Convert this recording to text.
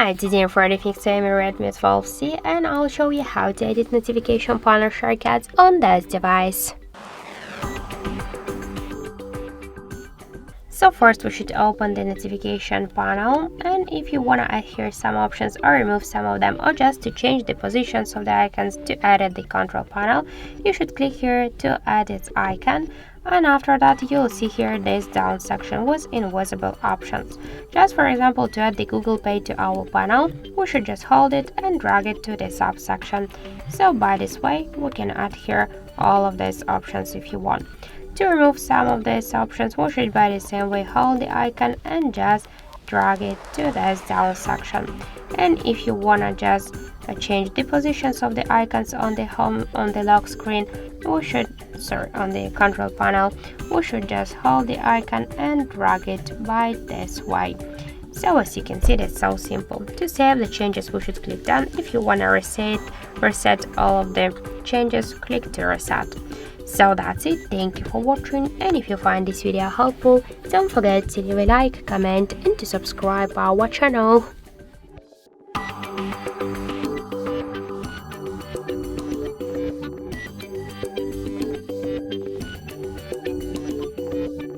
Hi, today I'm ready to fix Xiaomi Redmi 12C and I'll show you how to edit notification panel shortcuts on this device. So first we should open the notification panel, and if you want to add here some options or remove some of them, or just to change the positions of the icons to edit the control panel, you should click here to add its icon, and after that you'll see here this down section with invisible options. Just for example, to add the Google Pay to our panel, we should just hold it and drag it to the subsection. So by this way we can add here all of these options if you want. To remove some of these options, we should by the same way hold the icon and just drag it to this down section. And if you wanna just change the positions of the icons on the home on the lock screen, on the control panel, we should just hold the icon and drag it by this way. So as you can see, that's so simple. To save the changes, we should click done. If you wanna reset all of the changes, click to reset. So that's it, thank you for watching, and if you find this video helpful, don't forget to leave a like, comment and to subscribe our channel.